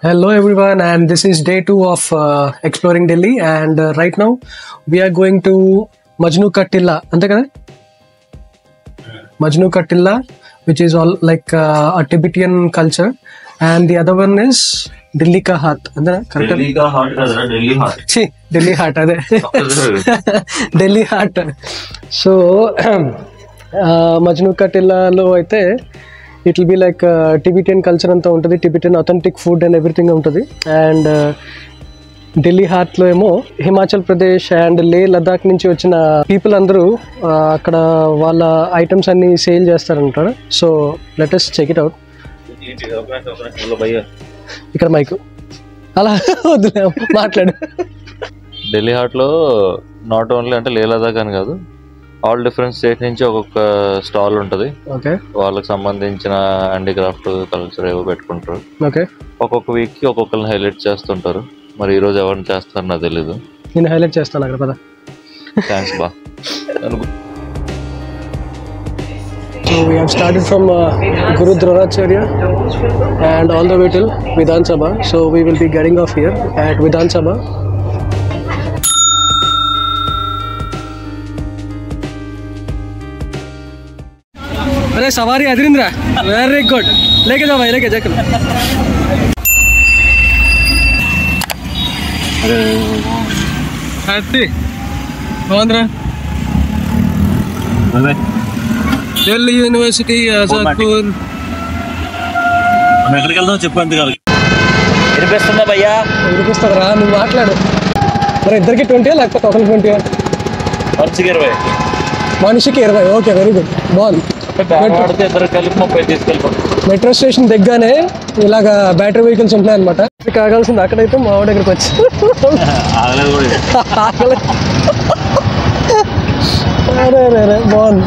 Hello everyone, and this is day 2 of exploring Delhi, and right now we are going to Majnu Ka Tilla, ante kada? Majnu Ka Tilla, which is all like a Tibetan culture, and the other one is Delhi Ka Haat. Delhi Ka Haat, Delhi Haat. See, Delhi Haat, Delhi Haat. So Majnu Ka Tilla lo aithe it will be like Tibetan culture anta untadi, Tibetan authentic food and everything untadi, and Delhi హార్ట్లో ఏమో Himachal Pradesh and లే లదాఖ్ నుంచి వచ్చిన people అందరూ అక్కడ వాళ్ళ items అన్ని sale చేస్తారంటారు. So let us check it out. ఇక్కడ మైక్ అలా వద్దులే, మాట్లాడు. ఢిల్లీ హార్ట్లో నాట్ ఓన్లీ అంటే లే లదాఖ్ అని కాదు, ఆల్ డిఫరెంట్ స్టేట్ నుంచి ఒక్కొక్క స్టాల్ ఉంటుంది. ఓకే, వాళ్ళకి సంబంధించిన హ్యాండీక్రాఫ్ట్ కల్చర్ ఏవో పెట్టుకుంటారు. ఓకే, ఒక్కొక్క వీక్ కి ఒక్కొక్కరిని హైలైట్ చేస్తుంటారు. మరి ఈ రోజు ఎవరిని చేస్తారో నాకు తెలీదు. నేను హైలైట్ చేస్తాను అక్కడ పద. థ్యాంక్స్ బా. So we have started from Guru Dronacharya and all the way till Vidhan Sabha. So we will be getting off here at Vidhan Sabha. अरे सवारी अधीरिंद्रा, वेरी गुड. लेके जाओ भाई, लेके जाओ. Happy Andhra Delhi university Azadpur. మనం ఎక్కడికి వెళ్దాం చెప్పు. అంతే కాదు వినిపిస్తుందా భయ్యా? వినిపిస్తుందిరా, నువ్వు మాట్లాడు. మరి ఇద్దరికి 20 లేకపోతే ఒకరికి 20? మనిషికి 20. మనిషికి 20. ఓకే, వెరీ గుడ్, బాగుంది. ఇద్దరు కలిపి 30 తీసుకెళ్ళిపోతాం. మెట్రో స్టేషన్ దగ్గరనే ఇలాగా బ్యాటరీ వెహికల్స్ ఉంటాయి అనమాట. కాగాల్సింది అక్కడైతే మా వాడి దగ్గరికి వచ్చి అరే బాగుంది.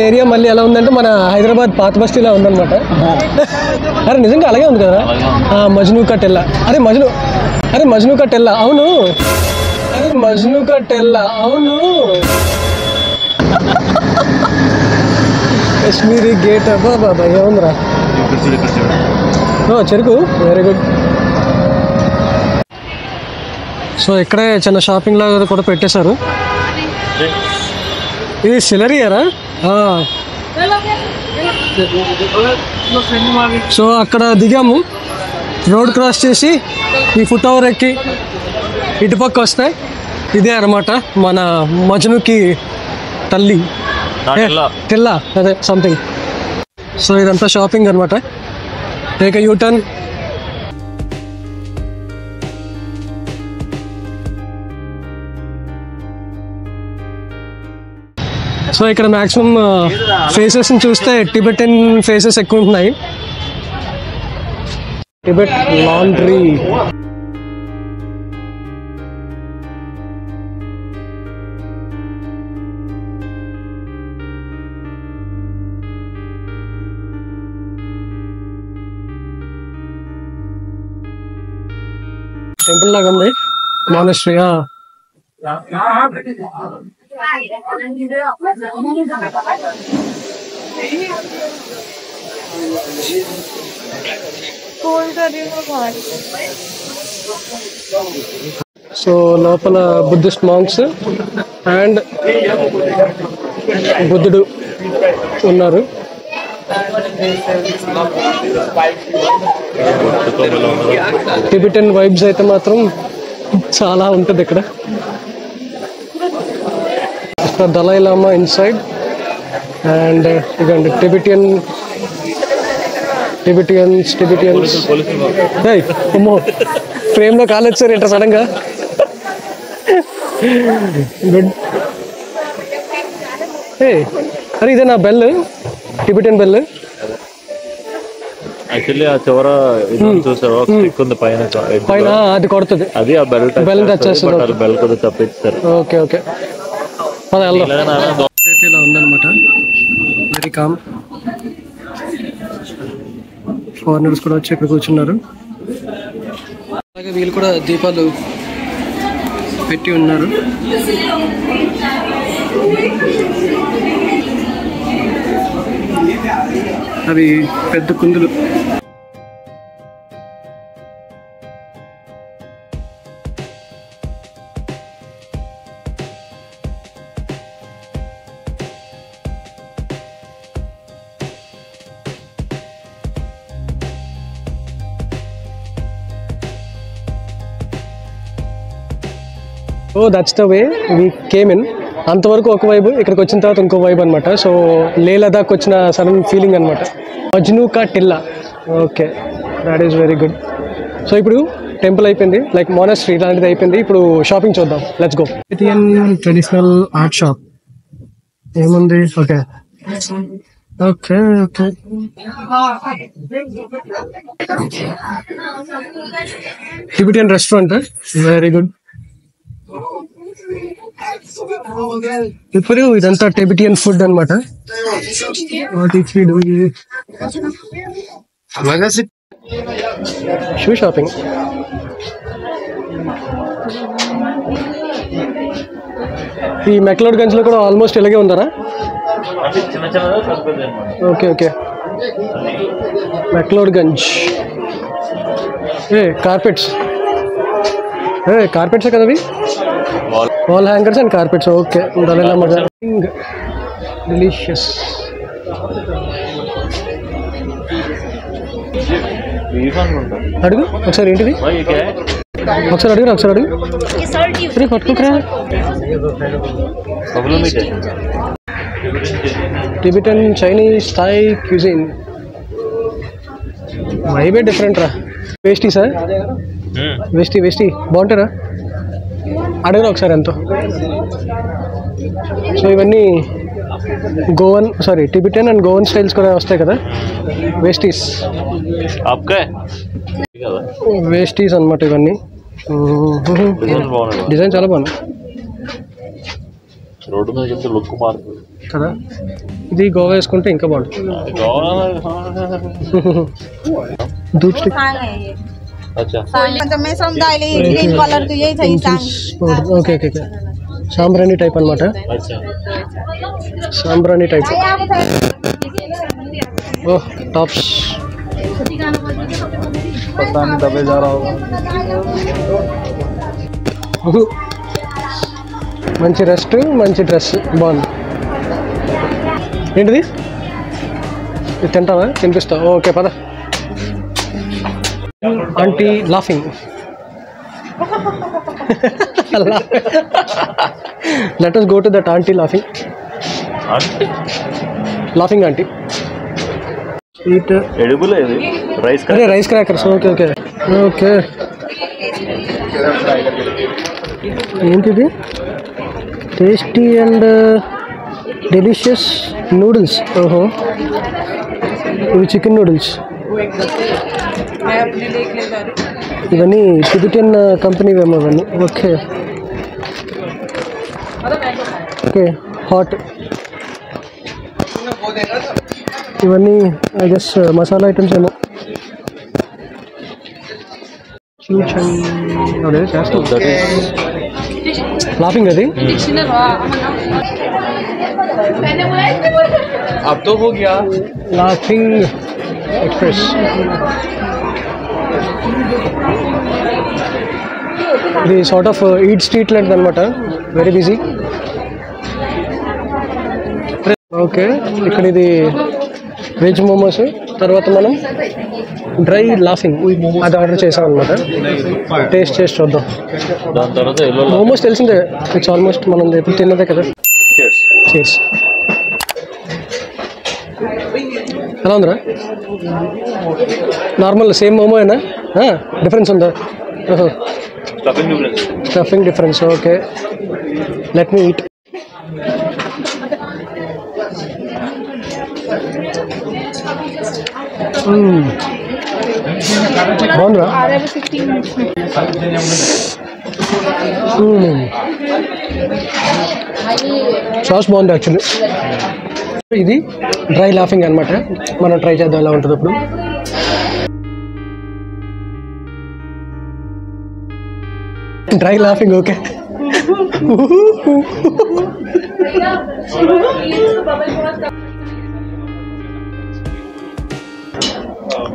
ఏరియా మళ్ళీ ఎలా ఉందంటే మన హైదరాబాద్ పాత బస్తీలా ఉందన్నమాట. అరే నిజంగా అలాగే ఉంది కదా. మజ్ను కా టిల్లా. అరే మజ్ను కా టిల్లా, అవును. అరే మజ్ను కా టిల్లా, అవును. కాశ్మీరీ గేట్. బాబా ఏముందిరా. చెరుకు, వెరీ గుడ్. సో ఇక్కడే చిన్న షాపింగ్ లాగా కూడా పెట్టేశారు. ఇది సిలరీయరా? సో అక్కడ దిగాము, రోడ్ క్రాస్ చేసి ఈ ఫుట్ ఓవర్ ఎక్కి ఇటుపక్క వస్తే ఇదే అనమాట మన మజ్నుకి తల్లి టిల్లా, అదే సంథింగ్. సో ఇదంతా షాపింగ్ అనమాట. Take a U turn. సో ఇక్కడ మ్యాక్సిమం ఫేసెస్ని చూస్తే టిబెటన్ ఫేసెస్ ఎక్కువ ఉంటున్నాయి. Tibet laundry. టెంపుల్ లాగా ఉంది, మానస్ట్రీ. సో లోపల బుద్ధిస్ట్ మాంక్స్ అండ్ బుద్ధుడు ఉన్నారు. టిబెటన్ వైబ్స్ అయితే మాత్రం చాలా ఉంటుంది ఇక్కడ. దలై లామా ఇన్సైడ్ అండ్ ఇదండి టిబెటియన్స్. అమ్మో, ఫ్రేమ్లో కాలొచ్చారు ఏంటో సడన్ గా. గుడ్. అరే ఇదే నా బెల్, టిబెటన్ బెల్. యాక్చువల్లీ ఆ చివర చూసావా, పైన అది కొడుతుంది, అది ఆ బెల్ టచ్ చేస్తుంది. బెల్ కూడా తప్పించారు. ఓకే ఓకే, అది అయితే ఇలా ఉందన్నమాట. Very calm. ఫారినర్స్ కూడా వచ్చి ఇక్కడ కూర్చున్నారు. అలాగే వీళ్ళు కూడా దీపాలు పెట్టి ఉన్నారు. అవి పెద్ద కుందులు. So that's the way we came in. అంతవరకు ఒక వైబ్, ఇక్కడికి వచ్చిన తర్వాత ఇంకో వైబ్ అనమాట. సో లే లదాఖ్ వచ్చిన సడన్ ఫీలింగ్ అనమాట. Majnu ka Tilla. Okay, that is very good. So ఇప్పుడు టెంపుల్ అయిపోయింది, లైక్ మోనాస్ట్రీ లాంటిది అయిపోయింది. ఇప్పుడు షాపింగ్ చూద్దాం, let's go. Indian traditional art shop ఏముంది? Okay okay okay. Tibetan restaurant, very good. ఇప్పుడు ఇదంతా టిబెటియన్ ఫుడ్ అనమాట. Shoe shopping. ఈ మెక్లోడ్గంజ్ లో కూడా ఆల్మోస్ట్ ఇలాగే ఉందరా? Okay okay. మెక్లోడ్గంజ్ కార్పెట్స్, కార్పెట్సే కదా అవి, wall hangers and carpets. Okay, దానిలా మజా. డెలిషియస్. అడుగు ఒకసారి, ఏంటిది ఒకసారి అడుగు, ఒకసారి అడుగు. పట్టుకోకరా. టిబెటన్ చైనీస్ థాయ్ క్యూజిన్, వైబే డిఫరెంట్ రా. వేస్టీ సార్, వేస్టీ బాగుంటారా? అడగరా ఒకసారి ఎంతో. సో ఇవన్నీ Goan, sorry Tibetan and Goan styles కూడా వస్తాయి కదా, వేస్టీస్. వేస్టీస్ అనమాట ఇవన్నీ. డిజైన్ చాలా బాగుంది కదా. ఇది గోవా వేసుకుంటే ఇంకా బాగుంటుంది. धूप स्टिक. Okay okay okay. సాంబ్రాణి టైప్ అనమాట, సాంబ్రాణి టైప్. ఓహ్ టాప్స్. మంచి రెస్ట్, మంచి డ్రెస్, బాగుంది. ఏంటిది? ఇది తింటావా? తినిపిస్తావు. ఓకే పద. Aunty laughing. Let us go to that auntie laughing. Laughing auntie. Eat. Edible ఇది rice crackers. అరే rice crackers. Okay okay okay. ఏంటిది? Tasty and delicious noodles. ఓహో, ఇవి చికెన్ నూడిల్స్. ఇవన్నీ టిబెటియన్ కంపెనీ ఏమో ఇవన్నీ. Okay okay. హాట్. ఇవన్నీ I guess masala items ఏమో. లాఫింగ్ అది. Laughing express. ఇది సార్ట్ ఆఫ్ ఈట్ స్ట్రీట్ లాంటిది అనమాట, వెరీ బిజీ. ఓకే, ఇక్కడ ఇది వెజ్ మోమోస్. తర్వాత మనం డ్రై లాఫింగ్ అది ఆర్డర్ చేసాం అనమాట. టేస్ట్ చేసి చూద్దాం. దాని తర్వాత మోమోస్ తెలిసిందే, ఇట్స్ ఆల్మోస్ట్ మనం ఎప్పుడు తిన్నదే కదా. చేస్. ఎలా ఉందిరా? నార్మల్ సేమ్ మోమోనా? డిఫరెన్స్ ఉందా? Stuffing difference. Okay, let me eat. బాగుందిరా? సాస్ బాగుంది యాక్చువల్లీ. ఇది డ్రై లాఫింగ్ అనమాట, మనం ట్రై చేద్దాం ఎలా ఉంటుంది ఇప్పుడు. Dry laughing. ఓకే,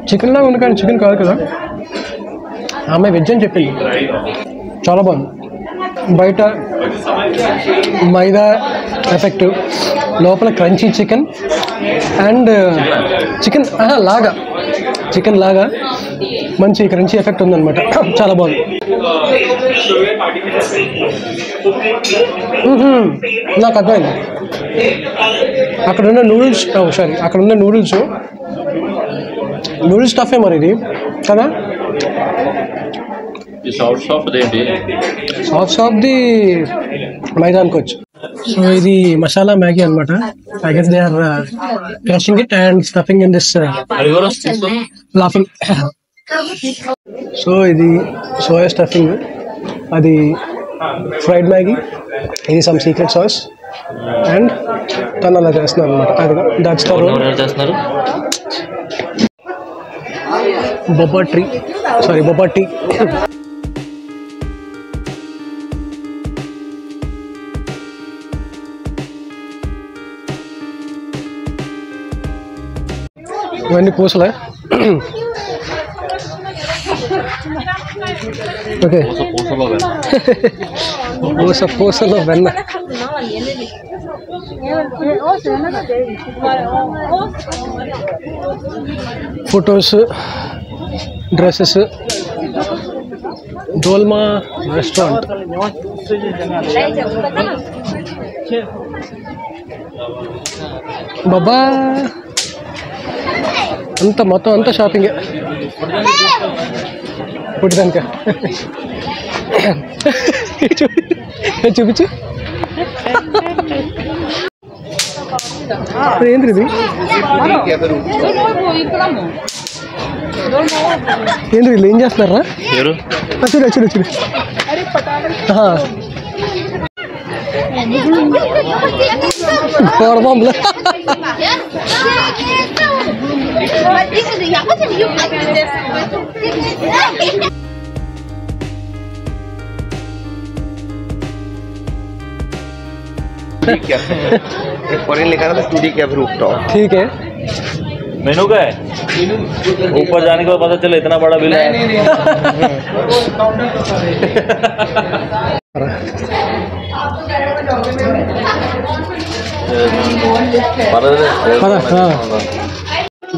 చికెన్ లాగా ఉంది కానీ చికెన్ కాదు కదా. ఆమె వెజ్ అని చెప్పింది. చాలా బాగుంది. బయట మైదా ఎఫెక్ట్, లోపల క్రంచీ చికెన్ అండ్ చికెన్ లాగా మంచి క్రంచీ ఎఫెక్ట్ ఉందన్నమాట. చాలా బాగుంది. నాకు అర్థమైంది. అక్కడున్న నూడిల్స్ స్టఫే మరి ఇది కదా. సాఫ్ట్ది మైదా అనుకోవచ్చు. సో ఇది మసాలా మ్యాగీ అనమాట. I guess they are crushing it and stuffing in this laughing. So ఇది సోయా స్టఫింగ్, అది ఫ్రైడ్ మ్యాగీ, ఇది సమ్ సీక్రెట్ సాస్ అండ్ తను అలా చేస్తున్నారు అనమాట. అది దాట్స్ బొబాటీ. ఇవన్నీ పూసలే. ఓకే, పూసలో వెన్న. Photos, dresses, Dolma restaurant. బాబా మొత్తం అంతా షాపింగే పుట్టిదానిక. చూపించు. ఏంటి ఇది? ఏంటి వీళ్ళు ఏం చేస్తున్నారా? చూడు కోడబాంబులు. फॉरेन लिखा था 2D कैब रूफटॉप. ठीक है. मेनू का है, ऊपर जाने के बाद पता चला इतना बड़ा बिल है.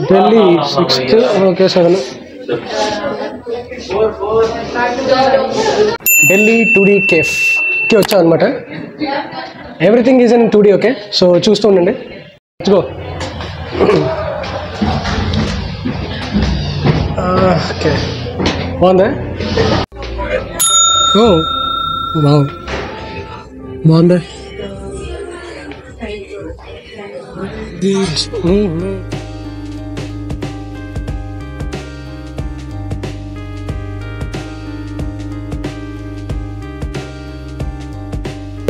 Delhi 6th, okay 7. Delhi 2D కేఫ్కి వచ్చాం అనమాట. Everything is in 2D. Okay, so చూస్తూ ఉండండి. Let's go. ఓకే, బాగుందా? ఓ బాగుందా?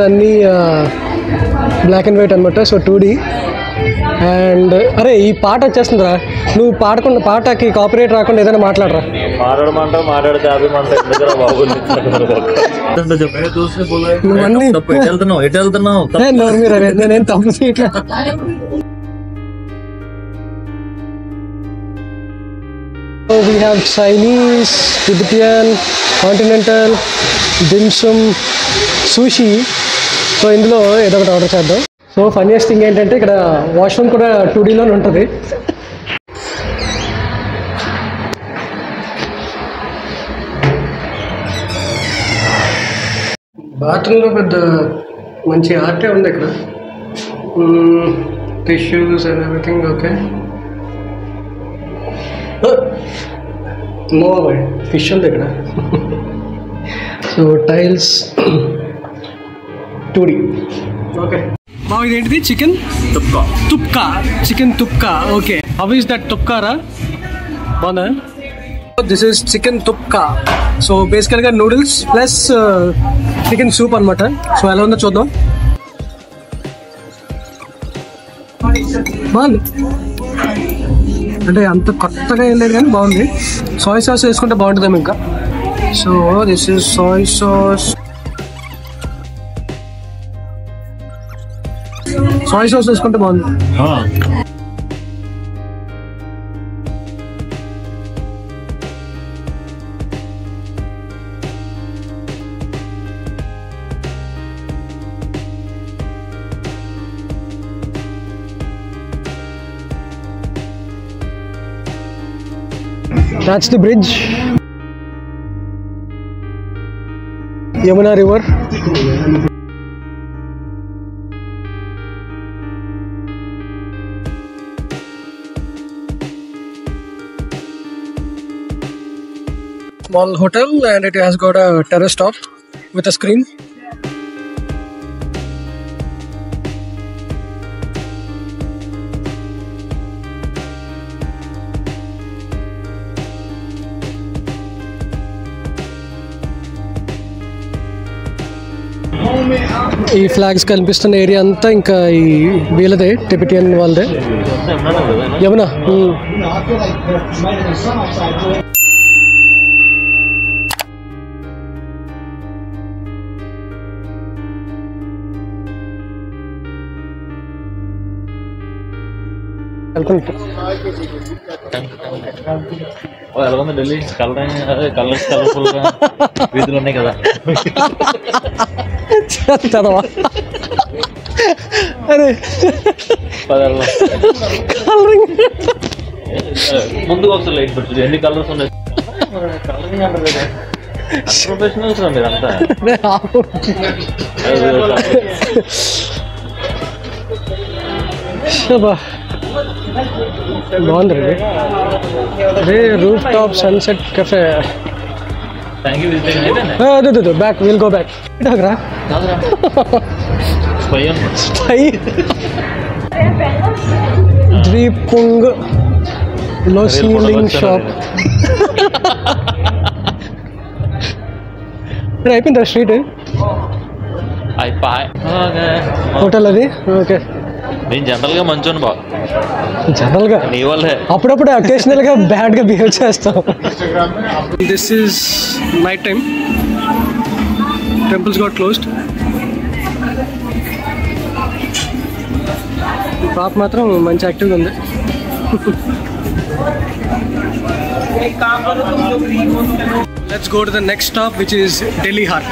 అన్నీ బ్లాక్ అండ్ వైట్ అనమాట. So 2D. అండ్ అరే ఈ పాట వచ్చేస్తుందిరా, నువ్వు పాడకుండా పాటకి కాపీరైట్ రాకుండా ఏదైనా మాట్లాడరా. మాట్లాడితే నేనేం తప్పు చేయట్లా. We have Chinese, Tibetan, Continental, dim sum, sushi. So ఇందులో ఏదో ఒకటి ఆర్డర్ చేద్దాం. సో ఫన్నీయెస్ట్ థింగ్ ఏంటంటే ఇక్కడ వాష్రూమ్ కూడా 2Dలోనే ఉంటుంది. బాత్రూంలో పెద్ద మంచి ఆర్టే ఉంది ఇక్కడ. Tissues and everything. Okay, bye fish ఉంది ఇక్కడ. So tiles 2D. ఓకే బావ, ఇదేంటిది? Chicken తుప్కా. Chicken తుప్కా. Okay, how is that తుప్కారా? బాగుందా? This is chicken తుప్కా. సో బేసికల్గా నూడిల్స్ ప్లస్ చికెన్ సూప్ అనమాట. సో ఎలా ఉందో చూద్దాం. బాగుంది అంటే అంత కొత్తగా ఏం లేదు కానీ బాగుంది. సోయ్ సాస్ వేసుకుంటే బాగుంటుందేమో ఇంకా. So this is soy sauce. Soy sauce వేసుకుంటే బాగుంది. That's the bridge. Yamuna River. Small hotel, and it has got a terrace top with a screen. ఈ ఫ్లాగ్స్ కనిపిస్తున్న ఏరియా అంతా ఇంకా ఈ వీళ్ళదే, టిబెటియన్ వాళ్ళదే. యమునా. ఎలా ఉంది ఢిల్లీ? కలర్ఫుల్ గా వీధులు ఉన్నాయి కదా. చదవా అరే ముందుకు ఒకసారి లైట్ పెట్టు. ఎన్ని కలర్స్ ఉన్నాయి? ప్రొఫెషనల్స్ మీరంతా. బాగుంది అదే roof top sunset cafe. Back will go back. రా ద్వీపుంగ్ లో సీలింగ్ షాప్. అయిపోయిందా స్ట్రీట్? హోటల్ అది. ఓకే. నేను జనరల్ గా మంచోను బా. జనరల్ గా నీ వల్లే అప్పుడప్పుడు అకేషనల్ గా బ్యాడ్ గా బిహేవ్ చేస్తాం. This is night time. Temples got closed. పాప మాత్రం మంచి యాక్టివ్గా ఉంది. Let's go to the next stop, which is Delhi Hat.